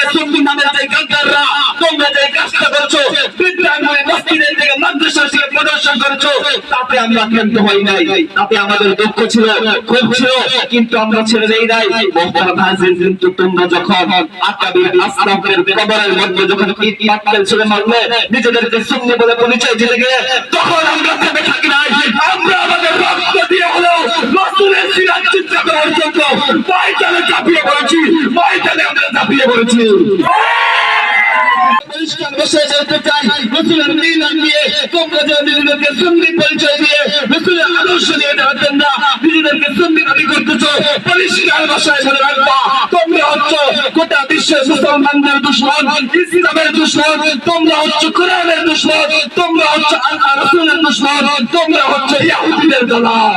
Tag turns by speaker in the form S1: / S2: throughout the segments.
S1: আগে সুন্নি নামের যে গাদ্দাররা তোমরা যে কাজটা করছো, বিদ্যাঙ্গনে মসজিদের থেকে মাদ্রাসা থেকে প্রদর্শন করছো, তাতে আমরা ক্ষান্ত হই নাই, তাতে আমাদের দুঃখ ছিল, ক্ষোভ ছিল, কিন্তু আমরা ছেড়ে দেই নাই। মোহতারাম হাজিরিন, কিন্তু তোমরা যখন আকাবির আসলাফের কবরের মধ্যে যখন ইট পাটকেল ছুঁড়ে মারলে, নিজেদেরকে সুন্নি বলে পরিচয় দিতে গিয়ে, তখন আমরা থেমে থাকি নাই। আমরা আমাদের রক্ত দিয়ে হলেও রাসূলের সিরাত চিন্তা করার জন্য ময়দানে ঝাঁপিয়ে পড়েছি, ময়দানে আমরা ঝাঁপিয়ে পড়েছি। পরিষ্কার বিষয় বলতে চাই, রাসূলের মিলাদ দিয়ে তোমরা যে নিজেদেরকে সুন্নি পরিচয় দিয়ে রাসূলের আদর্শ নিয়ে দাঁড়াতেন না, নিজেদেরকে সুন্নি দাবি করতেছো, পরিষ্কার ভাষায় বলে রাখবা, তোমরা হচ্ছে গোটা বিশ্বের মুসলমানদের দুশমন, ইসলামের দুশমন, তোমরা হচ্ছে কোরআনের দুশমন, তোমরা হচ্ছে আল্লাহ রাসূলের দুশমন, তোমরা হচ্ছে ইহুদিদের দালাল।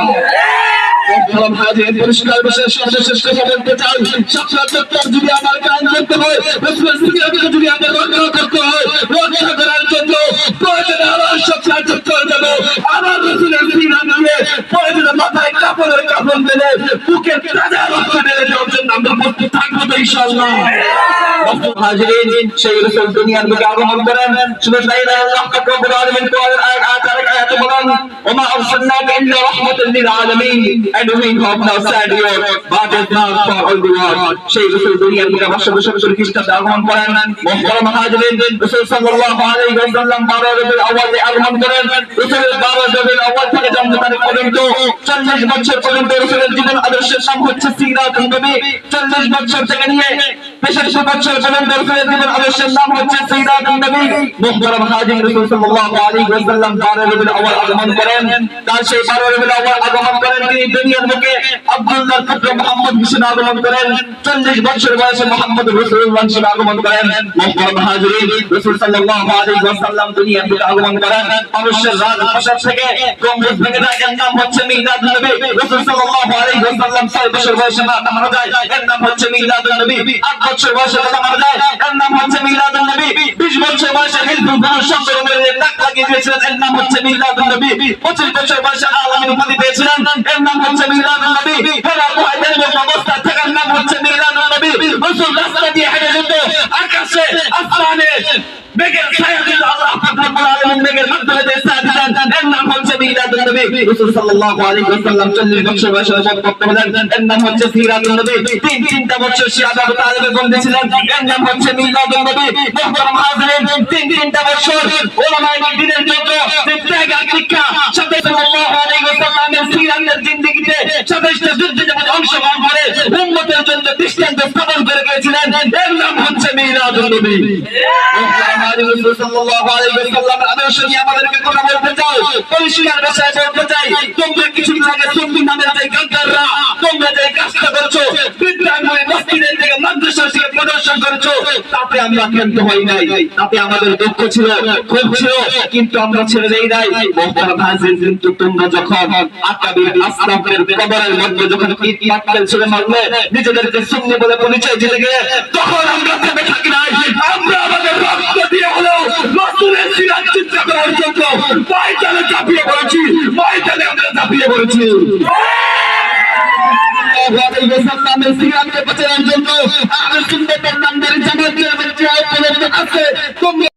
S1: মোহতারাম হাজিরিন, পরিষ্কার ভাষায় সর্বশেষ কথা বলতে চাই, শাপলা চত্বর যদি আমার কান করতে হয়, রাসূলের সিরাতকে যদি আমার রক্ষা করতে হয়, রক্ষা করার জন্য প্রয়োজনে আমার শাপলা চত্বর যাব, আমার রাসূলের সিরাত দিয়ে প্রয়োজনে মাথায় কাপড়ের কাফন দিলে বুকে তাজা রক্ত ঢেলে দেওয়ার জন্য আমরা প্রস্তুত থাকবো তো ইনশাআল্লাহ। মোহতারাম হাজিরিন, সেই রাসূল দুনিয়ার বুকে আগমন করেন, শুধু লা ইলাহা ইল্লাল্লাহ রব্বুল আলামিন কোরআনের আয়াতে বলেন, ওমা আরসালনাকা ইল্লা রাহমাতাল লিল আলামিন, and we hope now sad you but is not for all the world। সেই রাসূল দুনিয়ার বুকে 500 খ্রিস্টাব্দে আগমন করেন। মোহতারাম হাজিরিন, রাসূল সাল্লাল্লাহু আলাইহি ওয়াসাল্লাম 12 রবিউল আউয়ালে আগমন করেন। রাসূলের 12 রবিউল আউয়াল থেকে জন্ম তারিখ পর্যন্ত 40 বছর পর্যন্ত রাসূলের জীবন আদর্শের নাম হচ্ছে সিরাতুন নবী। 40 বছর থেকে নিয়ে 65 বছর পর্যন্ত রাসূলের জীবন আদর্শের নাম হচ্ছে সিরাতুন নবী। মোহতারাম হাজিরিন, রাসূল সাল্লাল্লাহু আলাইহি ওয়াসাল্লাম 12 রবিউল আউয়াল আগমন করেন। তার সেই 12 রবিউল আউয়াল আগমন করেন তিনি দুনিয়ার বুকে আব্দুল্লাহর পুত্র মুহাম্মদ হিসেবে আগমন করেন। 40 বছর বয়সে মুহাম্মদ রাসূলুল্লাহ হিসেবে আগমন করেন। মোহতারাম হাজিরিন, রাসূল সাল্লাল্লাহু আলাইহি ওয়াসাল্লাম দুনিয়ার বুকে আগমন করেন। মানুষের রাজপ্রাসাদ থেকে গম্বুজ ভেঙে যায়, এর নাম হচ্ছে মিলাদুন নবী। রাসূল সাল্লাল্লাহু আলাইহি ওয়াসাল্লাম 6 বছর বয়সে মাতা মারা যায়, এর নাম হচ্ছে মিলাদুন নবী। 8 বছর বয়সে মাতা মারা যায়, এর নাম হচ্ছে মিলাদুন নবী। 20 বছর বয়সে হিন্দু পুরুষ সংগ্রামের টাক লাগিয়ে দিয়েছিলেন, এর নাম হচ্ছে মিলাদুন নবী। 25 বছর বয়সে আলামিন উপাধি পেয়েছিলেন, এর নাম হচ্ছে মিলাদুন নবী। হেরা মুহাইদের অবস্থা থাকার নাম হচ্ছে মিলাদুন নবী। রাসূল রাস্তা দিয়ে হেঁটে যেত, আকাশে আসমানে মেঘের ছায়া দিত, আল্লাহ পাক রব্বুল আলামিন মেঘের মাধ্যমে ছায়া দিতেন, এর নাম হচ্ছে মিলাদুন নবী। রাসূল সাল্লাল্লাহু আলাইহি ওয়াসাল্লাম 40 বছর বয়সে নবুয়ত প্রাপ্ত হলেন, এর নাম হচ্ছে সিরাতুন নবী। 3টা বছর সে আবু তালেবের বন্ধু ছিলেন, এর নাম হচ্ছে মিলাদুন নবী। মোহতারাম হাজিরিন, 3টা বছর উলামায়ে দ্বীনের জন্য ত্যাগ আর শিক্ষা সাল্লাল্লাহু আলাইহি ওয়াসাল্লামের সিরাতের জিন্দেগিতে 27টা যুদ্ধে যেমন অংশগ্রহণ করে উম্মতের জন্য দৃষ্টান্ত স্থাপন করে গিয়েছিলেন, এর নাম হচ্ছে মিলাদুন নবী। মোহতারাম হাজিরিন, রাসূল সাল্লাল্লাহু আলাইহি ওয়াসাল্লামের আদর্শ নিয়ে আমাদেরকে কথা বলতে চাই, পরিষ্কার ভাষায় বলতে চাই, তোমরা কিছুদিন আগে সুন্নি নামের যে গাদ্দাররা তোমরা যে কাজটা করছো, বিদ্যাঙ্গনে মসজিদের থেকে মাদ্রাসা থেকে প্রদর্শন করছো, তাতে আমরা ক্ষান্ত হই নাই, তাতে আমাদের দুঃখ ছিল, ক্ষোভ ছিল, কিন্তু আমরা ছেড়ে দেই নাই। মোহতারাম হাজিরিন, কিন্তু তোমরা যখন আকাবির আসলাফের কবরের মধ্যে যখন ইট পাটকেল ছুঁড়ে মারলে, নিজেদেরকে সুন্নি বলে পরিচয় দিতে গিয়ে, তখন আমরা থেমে থাকি নাই। আমরা আমাদের রক্ত দিয়ে হলেও রাসূলের সিরাত চিন্তা করার জন্য ময়দানে ঝাঁপিয়ে পড়েছি, ময়দানে আমরা ঝাঁপিয়ে পড়েছি। সাল্লাল্লাহু সিরাতকে বাঁচানোর জন্য আহলে সুন্নাত ওয়াল জামাতের জামাতের আছে।